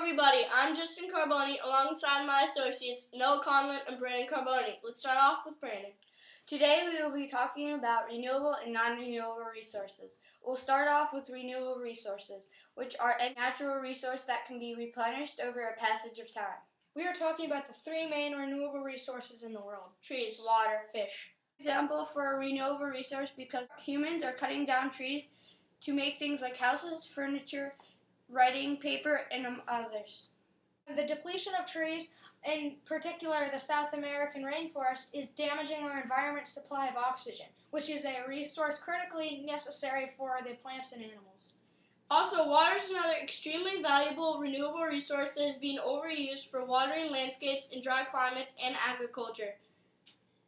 everybody, I'm Justin Carboni alongside my associates Noah Conlon and Brandon Carboni. Let's start off with Brandon. Today we will be talking about renewable and non-renewable resources. We'll start off with renewable resources, which are a natural resource that can be replenished over a passage of time. We are talking about the three main renewable resources in the world: Trees, water, fish. Example for a renewable resource because humans are cutting down trees to make things like houses, furniture, writing, paper, and others. The depletion of trees, in particular the South American rainforest, is damaging our environment's supply of oxygen, which is a resource critically necessary for the plants and animals. Also, water is another extremely valuable renewable resource that is being overused for watering landscapes in dry climates and agriculture.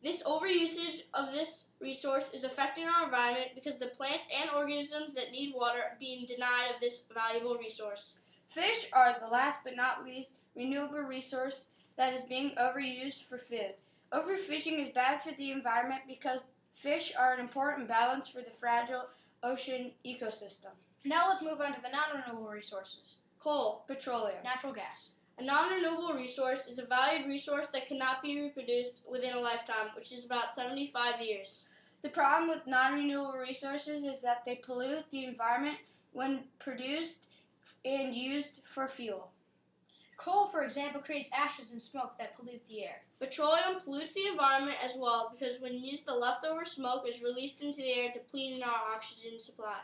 This overusage of this resource is affecting our environment because the plants and organisms that need water are being denied of this valuable resource. Fish are the last but not least renewable resource that is being overused for food. Overfishing is bad for the environment because fish are an important balance for the fragile ocean ecosystem. Now let's move on to the non-renewable resources. Coal, petroleum, natural gas. A non-renewable resource is a valued resource that cannot be reproduced within a lifetime, which is about 75 years. The problem with non-renewable resources is that they pollute the environment when produced and used for fuel. Coal, for example, creates ashes and smoke that pollute the air. Petroleum pollutes the environment as well because when used, the leftover smoke is released into the air, depleting our oxygen supply.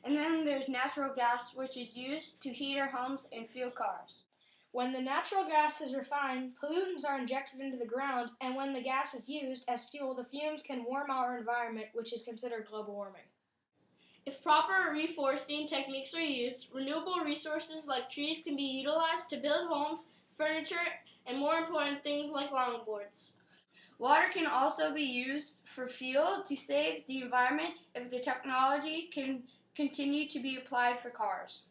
And then there's natural gas, which is used to heat our homes and fuel cars. When the natural gas is refined, pollutants are injected into the ground, and when the gas is used as fuel, the fumes can warm our environment, which is considered global warming. If proper reforesting techniques are used, renewable resources like trees can be utilized to build homes, furniture, and more important things like longboards. Water can also be used for fuel to save the environment if the technology can continue to be applied for cars.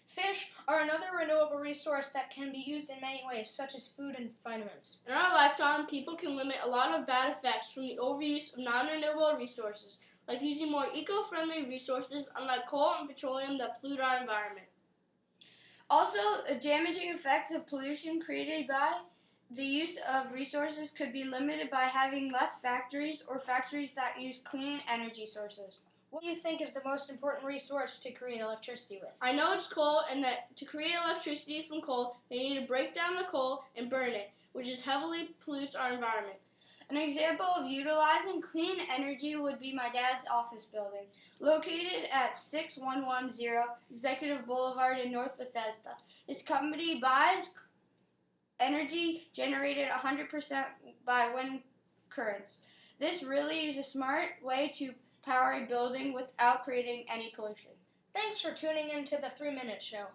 Fish are another renewable resource that can be used in many ways, such as food and vitamins. In our lifetime, people can limit a lot of bad effects from the overuse of non-renewable resources, like using more eco-friendly resources, unlike coal and petroleum that pollute our environment. Also, a damaging effect of pollution created by the use of resources could be limited by having less factories or factories that use clean energy sources. What do you think is the most important resource to create electricity with? I know it's coal, and that to create electricity from coal, they need to break down the coal and burn it, which heavily pollutes our environment. An example of utilizing clean energy would be my dad's office building, located at 6110 Executive Boulevard in North Bethesda. His company buys energy generated 100% by wind currents. This really is a smart way to power a building without creating any pollution. Thanks for tuning in to the 3 Minute Show.